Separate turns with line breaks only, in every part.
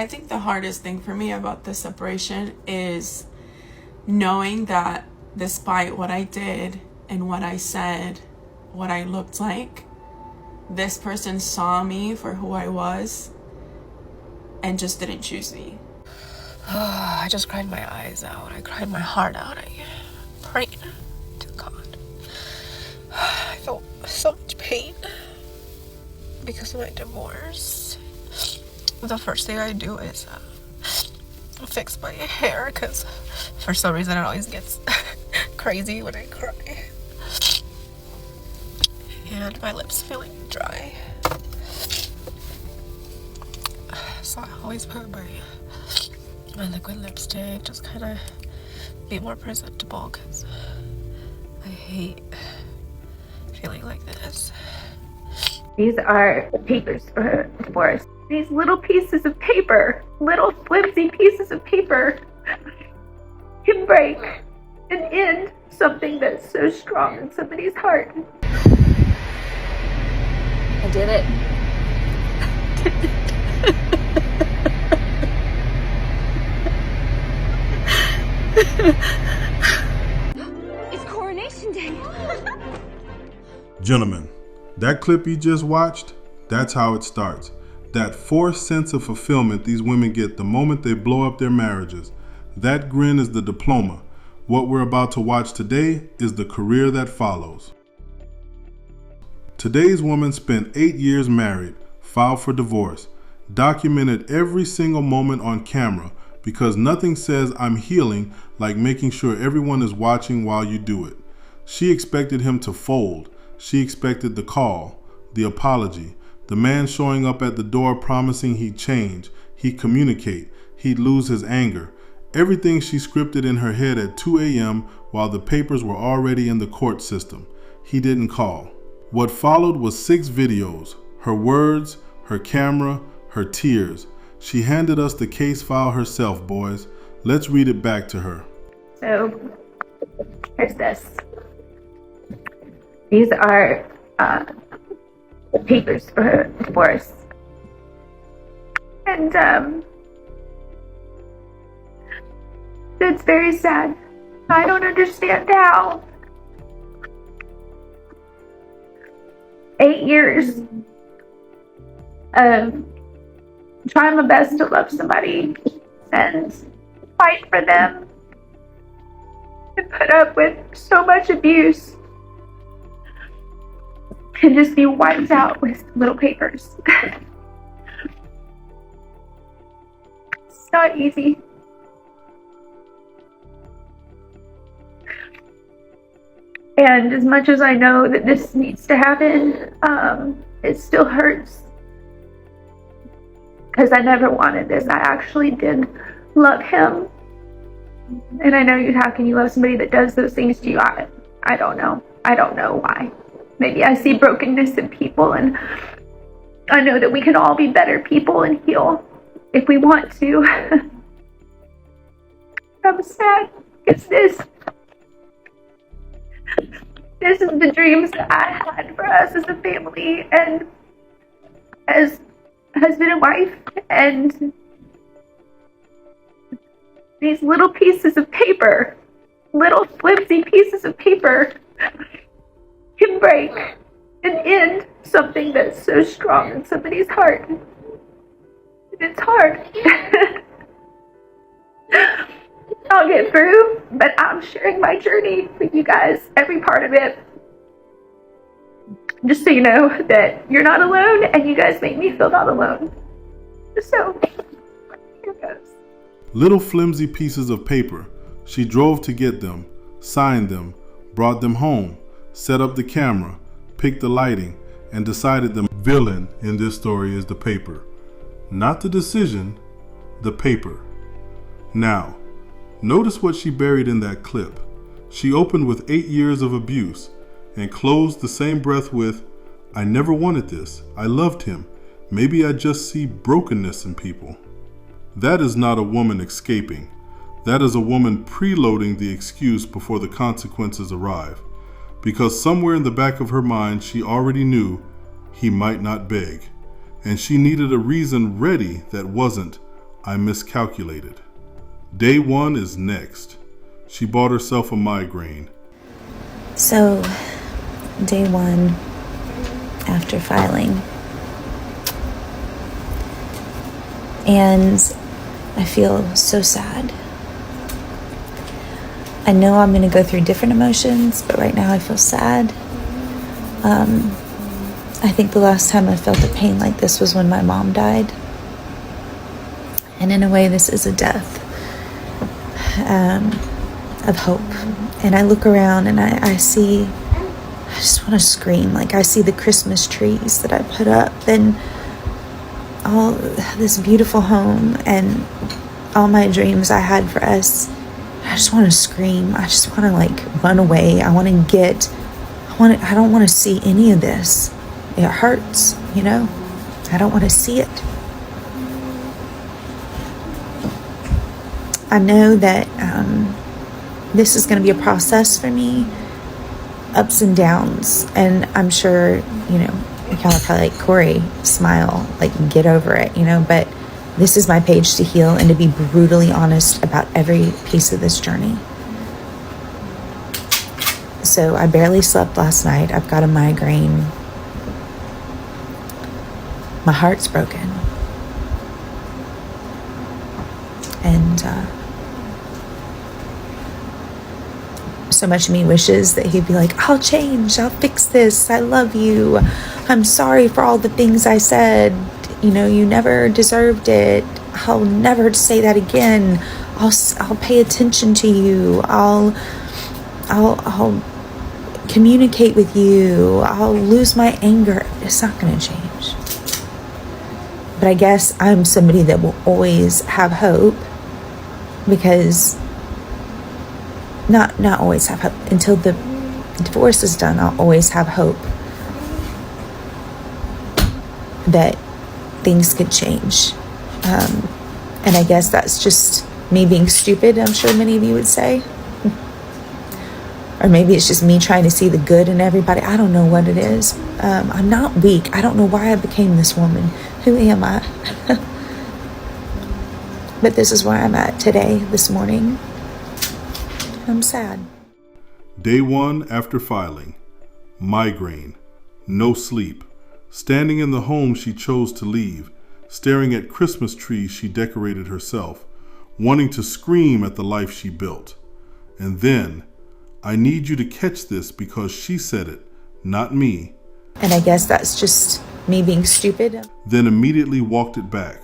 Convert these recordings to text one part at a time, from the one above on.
I think the hardest thing for me about the separation is knowing that despite what I did and what I said, what I looked like, this person saw me for who I was and just didn't choose me.
I just cried my eyes out. I cried my heart out. I prayed to God. I felt so much pain because of my divorce. The first thing I do is fix my hair because for some reason it always gets crazy when I cry. And my lips feeling dry. So I always put my liquid lipstick, just kind of be more presentable because I hate feeling like this.
These are papers for divorce. These little pieces of paper, little flimsy pieces of paper, can break and end something that's so strong in somebody's heart.
I did it.
It's Coronation Day.
Gentlemen, that clip you just watched, that's how it starts. That forced sense of fulfillment these women get the moment they blow up their marriages. That grin is the diploma. What we're about to watch today is the career that follows. Today's woman spent 8 years married, filed for divorce, documented every single moment on camera because nothing says I'm healing like making sure everyone is watching while you do it. She expected him to fold. She expected the call, the apology, the man showing up at the door promising he'd change, he'd communicate, he'd lose his anger. Everything she scripted in her head at 2 a.m. while the papers were already in the court system. He didn't call. What followed was 6 videos, her words, her camera, her tears. She handed us the case file herself, boys. Let's read it back to her.
So, here's this. These are papers for divorce. And it's very sad. I don't understand how 8 years of trying my best to love somebody and fight for them and put up with so much abuse can just be wiped out with little papers. It's not easy. And as much as I know that this needs to happen, it still hurts. Because I never wanted this. I actually did love him. And I know how can you love somebody that does those things to you? I don't know. I don't know why. Maybe I see brokenness in people, and I know that we can all be better people and heal if we want to. I'm sad because this is the dreams that I had for us as a family and as husband and wife, and these little pieces of paper, little flimsy pieces of paper, can break and end something that's so strong in somebody's heart. And it's hard. I'll get through, but I'm sharing my journey with you guys, every part of it. Just so you know that you're not alone, and you guys make me feel not alone. So, here goes.
Little flimsy pieces of paper. She drove to get them, signed them, brought them home, set up the camera, picked the lighting, and decided the villain in this story is the paper. Not the decision, the paper. Now, notice what she buried in that clip. She opened with 8 years of abuse and closed the same breath with, I never wanted this. I loved him. Maybe I just see brokenness in people. That is not a woman escaping. That is a woman preloading the excuse before the consequences arrive. Because somewhere in the back of her mind, she already knew he might not beg. And she needed a reason ready that wasn't, I miscalculated. Day 1 is next. She bought herself a migraine.
So, day 1 after filing. And I feel so sad. I know I'm going to go through different emotions, but right now I feel sad. I think the last time I felt a pain like this was when my mom died. And in a way, this is a death of hope. And I look around and I just want to scream. Like, I see the Christmas trees that I put up and all this beautiful home and all my dreams I had for us. I just want to scream. I just want to run away. I don't want to see any of this. It hurts, I don't want to see it. I know that this is going to be a process for me, ups and downs, and I'm sure, y'all are probably like, Corey, smile, get over it, but this is my page to heal and to be brutally honest about every piece of this journey. So I barely slept last night. I've got a migraine. My heart's broken. And so much of me wishes that he'd be like, I'll change, I'll fix this, I love you, I'm sorry for all the things I said, you never deserved it, I'll never say that again, I'll pay attention to you, I'll communicate with you, I'll lose my anger. It's not going to change. But I guess I'm somebody that will always have hope, because not always have hope. Until the divorce is done, I'll always have hope that things could change. And I guess that's just me being stupid, I'm sure many of you would say. Or maybe it's just me trying to see the good in everybody. I don't know what it is. I'm not weak. I don't know why I became this woman. Who am I? But this is where I'm at today, this morning. I'm sad.
Day 1 after filing. Migraine. No sleep. Standing in the home she chose to leave. Staring at Christmas trees she decorated herself. Wanting to scream at the life she built. And then, I need you to catch this because she said it, not me.
And I guess that's just me being stupid.
Then immediately walked it back.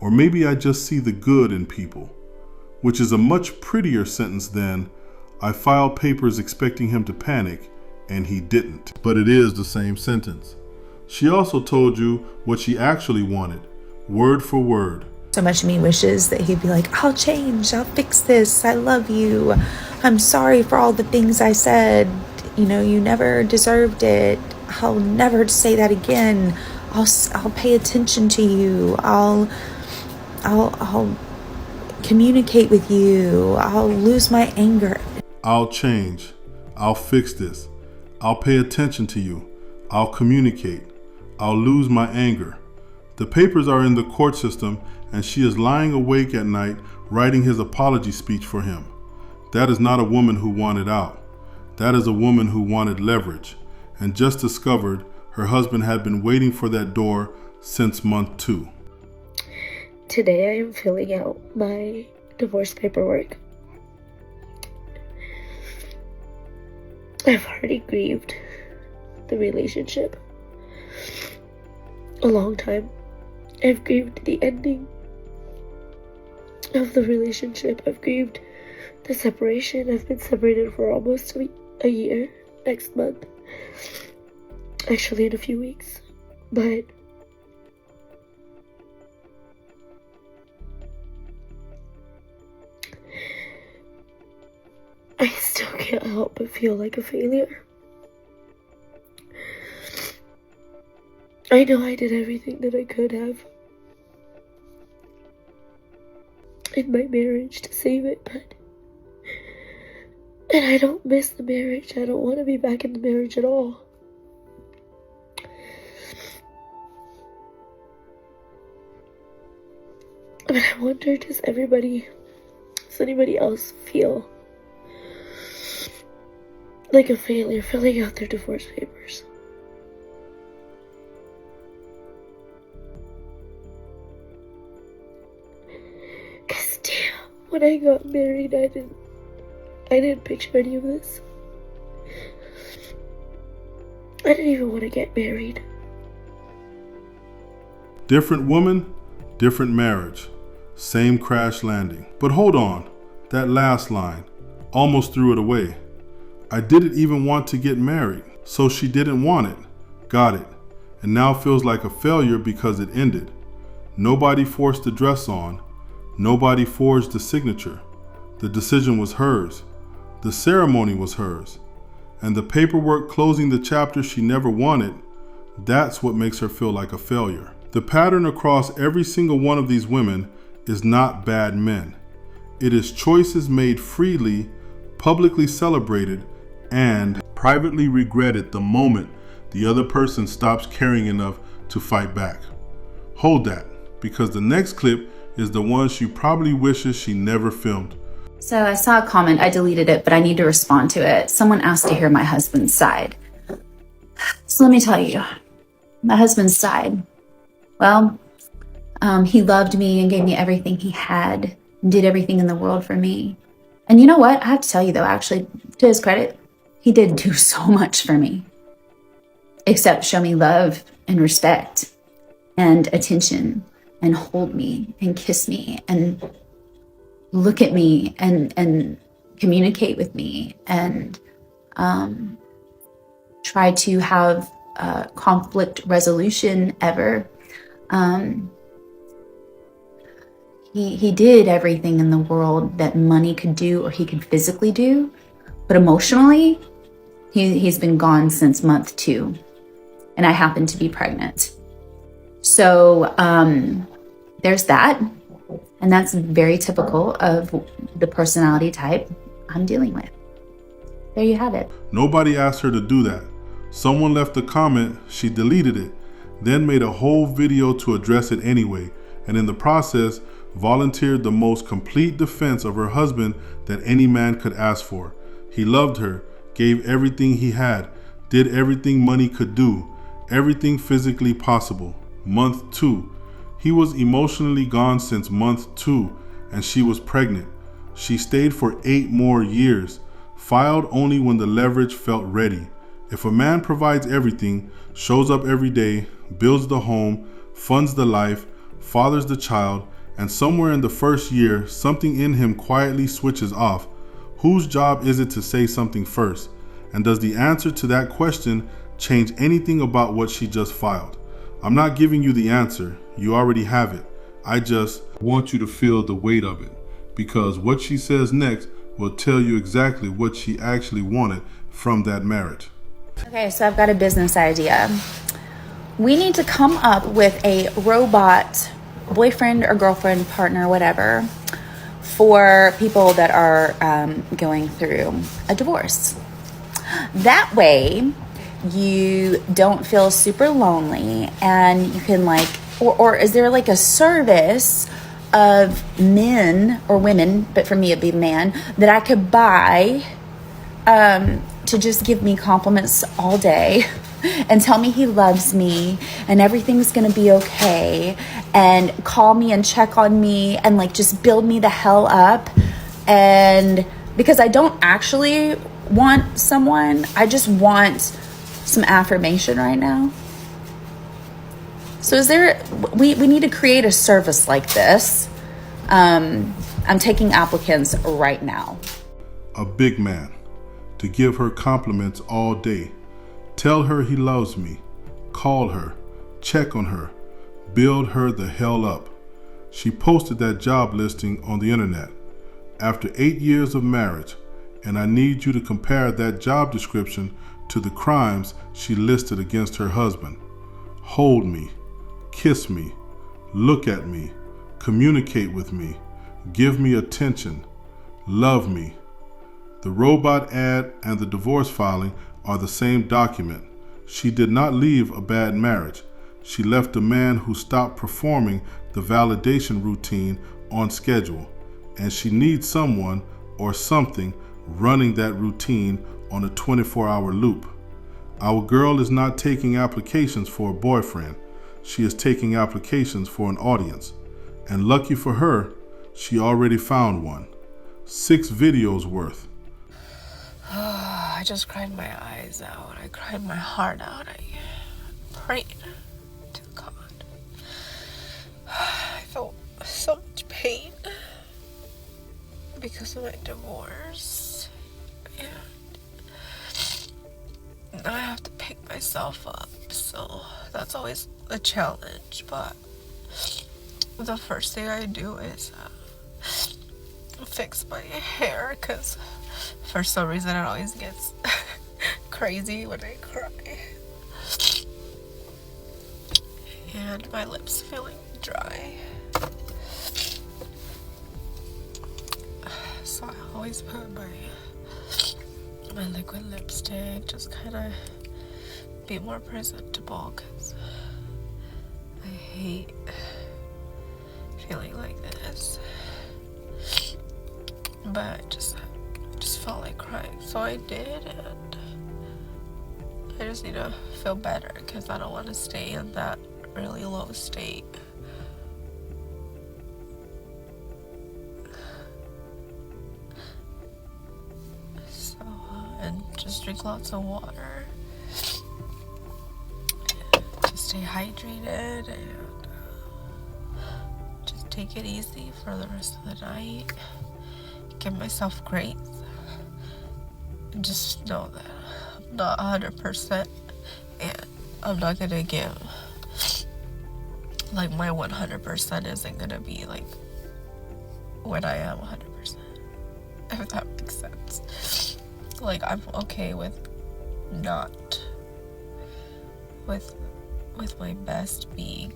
Or maybe I just see the good in people, which is a much prettier sentence than I filed papers expecting him to panic and he didn't. But it is the same sentence. She also told you what she actually wanted, word for word.
So much of me wishes that he'd be like, I'll change, I'll fix this, I love you, I'm sorry for all the things I said, you never deserved it, I'll never say that again, I'll pay attention to you, I'll communicate with you, I'll lose my anger.
I'll change, I'll fix this, I'll pay attention to you, I'll communicate, I'll lose my anger. The papers are in the court system and she is lying awake at night writing his apology speech for him. That is not a woman who wanted out. That is a woman who wanted leverage and just discovered her husband had been waiting for that door since month 2.
Today I am filling out my divorce paperwork. I've already grieved the relationship a long time. I've grieved the ending of the relationship. I've grieved the separation. I've been separated for almost a year next month. Actually, in a few weeks. But I still can't help but feel like a failure. I know I did everything that I could have in my marriage to save it, and I don't miss the marriage. I don't want to be back in the marriage at all. But I wonder, does anybody else feel like a failure filling out their divorce papers? Cause damn, when I got married, I didn't picture any of this. I didn't even want to get married.
Different woman, different marriage. Same crash landing. But hold on, that last line, almost threw it away. I didn't even want to get married, so she didn't want it. Got it. And now feels like a failure because it ended. Nobody forced the dress on. Nobody forged the signature. The decision was hers. The ceremony was hers. And the paperwork closing the chapter she never wanted, that's what makes her feel like a failure. The pattern across every single one of these women is not bad men. It is choices made freely, publicly celebrated, and privately regretted the moment the other person stops caring enough to fight back. Hold that, because the next clip is the one she probably wishes she never filmed.
So I saw a comment, I deleted it, but I need to respond to it. Someone asked to hear my husband's side. So let me tell you, my husband's side. Well, he loved me and gave me everything he had, and did everything in the world for me. And you know what? I have to tell you though, actually, to his credit, he did do so much for me. Except show me love and respect and attention and hold me and kiss me and look at me and communicate with me and try to have conflict resolution ever. He did everything in the world that money could do or he could physically do, but emotionally, he's been gone since month 2, and I happen to be pregnant. So there's that. And that's very typical of the personality type I'm dealing with. There you have it.
Nobody asked her to do that. Someone left a comment, she deleted it, then made a whole video to address it anyway, and in the process, volunteered the most complete defense of her husband that any man could ask for. He loved her, gave everything he had, did everything money could do, everything physically possible. Month 2. He was emotionally gone since month 2, and she was pregnant. She stayed for 8 more years, filed only when the leverage felt ready. If a man provides everything, shows up every day, builds the home, funds the life, fathers the child, and somewhere in the first year, something in him quietly switches off, whose job is it to say something first? And does the answer to that question change anything about what she just filed? I'm not giving you the answer. You already have it. I just want you to feel the weight of it, because what she says next will tell you exactly what she actually wanted from that marriage.
Okay, so I've got a business idea. We need to come up with a robot boyfriend or girlfriend, partner, whatever, for people that are going through a divorce. That way, you don't feel super lonely, and you can or is there like a service of men or women, but for me it'd be man, that I could buy to just give me compliments all day and tell me he loves me and everything's gonna be okay, and call me and check on me and just build me the hell up. And because I don't actually want someone, I just want some affirmation right now. So we need to create a service like this. I'm taking applicants right now.
A big man, to give her compliments all day. Tell her he loves me. Call her, check on her, build her the hell up. She posted that job listing on the internet. After 8 years of marriage, and I need you to compare that job description to the crimes she listed against her husband. Hold me, kiss me, look at me, communicate with me, give me attention, love me. The robot ad and the divorce filing are the same document. She did not leave a bad marriage. She left a man who stopped performing the validation routine on schedule, and she needs someone or something running that routine on a 24-hour loop. Our girl is not taking applications for a boyfriend. She is taking applications for an audience. And lucky for her, she already found one. 6 videos worth.
I just cried my eyes out. I cried my heart out. I prayed to God. I felt so much pain because of my divorce. And I have to pick myself up. So that's always a challenge. But the first thing I do is fix my hair, because for some reason it always gets crazy when I cry. And my lips feeling dry. So I always put my liquid lipstick, just kind of be more presentable, because I hate feeling like this. But I just felt like crying, so I did, and I just need to feel better because I don't want to stay in that really low state. So, and just drink lots of water to stay hydrated, and just take it easy for the rest of the night. Give myself grace and just know that I'm not 100%, and I'm not gonna give, like, my 100% isn't gonna be like when I am 100%, if that makes sense. Like, I'm okay with not with my best being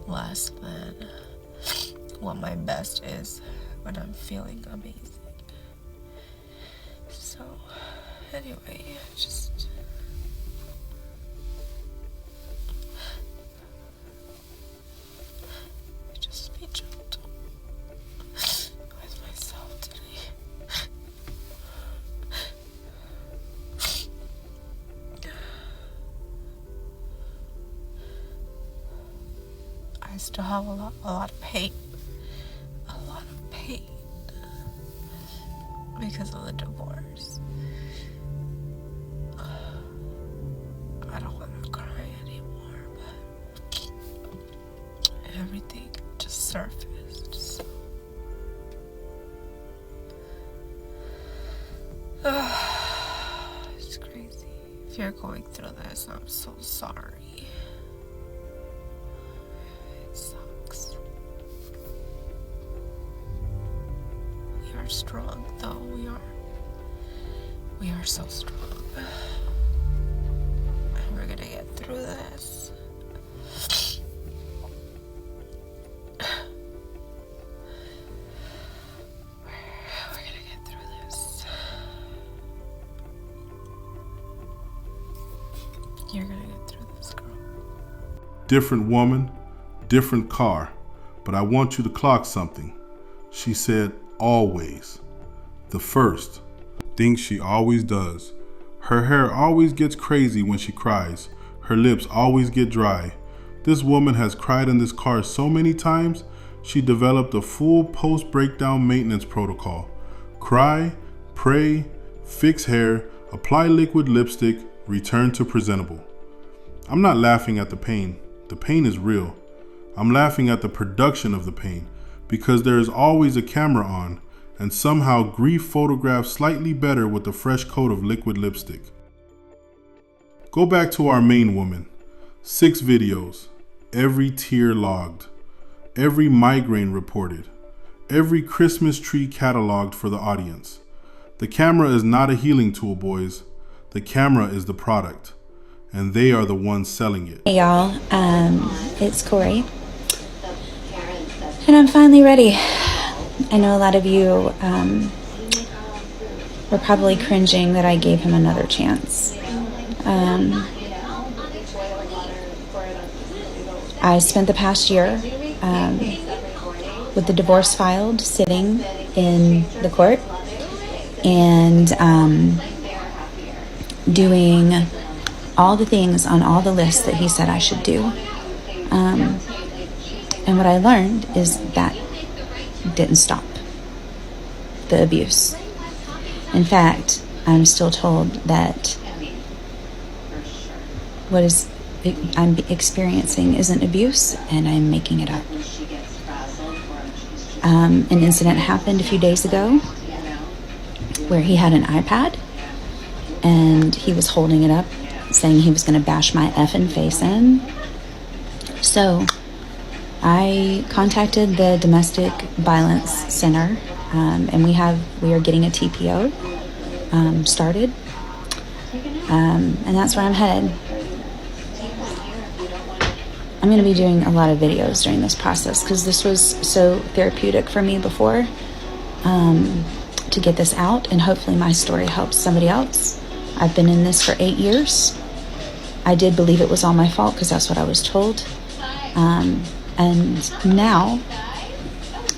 less than what my best is when I'm feeling amazing. So, anyway, just be gentle with myself today. I still have a lot of pain. Because of the divorce. I don't want to cry anymore, but everything just surfaced. So. It's crazy. If you're going through this, I'm so sorry. It sucks. We are strong, though. We are so strong. And we're gonna get through this. We're gonna get through this. You're gonna get through this, girl.
Different woman, different car, but I want you to clock something. She said, always. The first. Things she always does. Her hair always gets crazy when she cries. Her lips always get dry. This woman has cried in this car so many times, she developed a full post-breakdown maintenance protocol. Cry, pray, fix hair, apply liquid lipstick, return to presentable. I'm not laughing at the pain. The pain is real. I'm laughing at the production of the pain, because there is always a camera on, and somehow grief photographs slightly better with a fresh coat of liquid lipstick. Go back to our main woman. 6 videos, every tear logged, every migraine reported, every Christmas tree cataloged for the audience. The camera is not a healing tool, boys. The camera is the product, and they are the ones selling it.
Hey y'all, it's Corey, and I'm finally ready. I know a lot of you were probably cringing that I gave him another chance. I spent the past year with the divorce filed, sitting in the court, and doing all the things on all the lists that he said I should do. And what I learned is that didn't stop the abuse. In fact, I'm still told that what I'm experiencing isn't abuse, and I'm making it up. An incident happened a few days ago where he had an iPad and he was holding it up saying he was going to bash my effing face in. So I contacted the Domestic Violence Center, and we are getting a TPO started, and that's where I'm headed. I'm going to be doing a lot of videos during this process because this was so therapeutic for me before, to get this out, and hopefully my story helps somebody else. I've been in this for 8 years. I did believe it was all my fault because that's what I was told. And now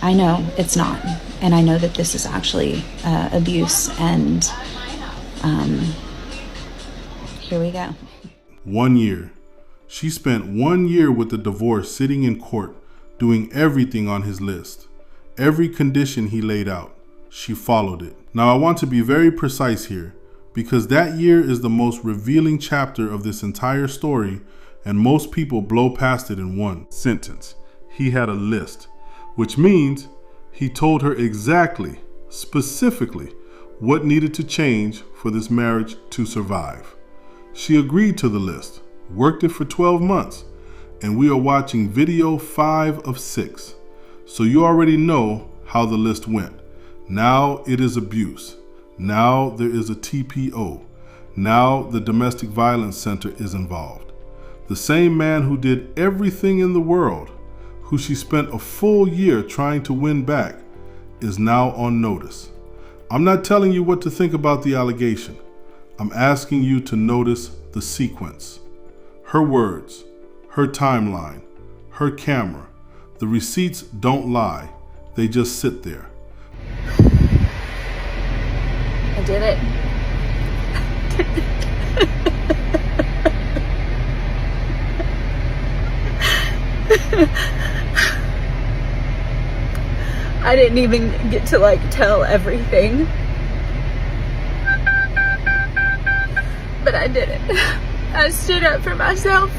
I know it's not. And I know that this is actually abuse. And here we go.
1 year. She spent 1 year with the divorce sitting in court, doing everything on his list. Every condition he laid out, she followed it. Now I want to be very precise here, because that year is the most revealing chapter of this entire story, and most people blow past it in one sentence. He had a list, which means he told her exactly, specifically, what needed to change for this marriage to survive. She agreed to the list, worked it for 12 months, and we are watching video 5 of 6. So you already know how the list went. Now it is abuse. Now there is a TPO. Now the Domestic Violence Center is involved. The same man who did everything in the world, who she spent a full year trying to win back, is now on notice. I'm not telling you what to think about the allegation. I'm asking you to notice the sequence. Her words, her timeline, her camera. The receipts don't lie. They just sit there.
I did it. I didn't even get to tell everything. But I did it. I stood up for myself.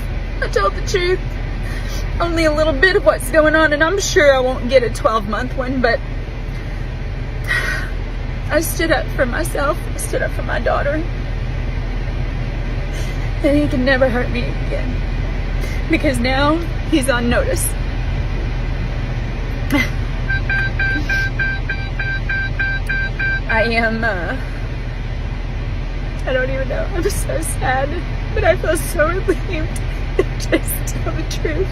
I told the truth. Only a little bit of what's going on, and I'm sure I won't get a 12-month one, but I stood up for myself. I stood up for my daughter. And he can never hurt me again. Because now he's on notice. I don't even know. I'm so sad, but I feel so relieved to just tell the truth.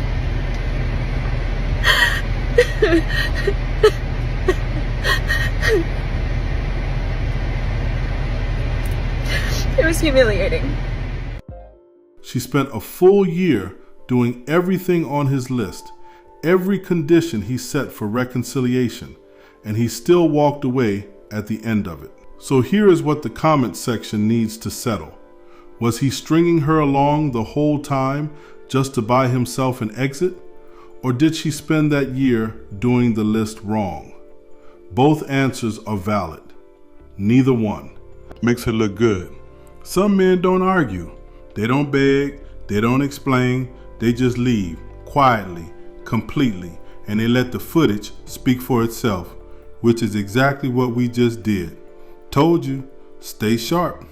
It was humiliating.
She spent a full year doing everything on his list, every condition he set for reconciliation, and he still walked away at the end of it. So here is what the comment section needs to settle. Was he stringing her along the whole time just to buy himself an exit? Or did she spend that year doing the list wrong? Both answers are valid. Neither one. Makes her look good. Some men don't argue. They don't beg. They don't explain. They just leave quietly, completely, and they let the footage speak for itself, which is exactly what we just did. Told you, stay sharp.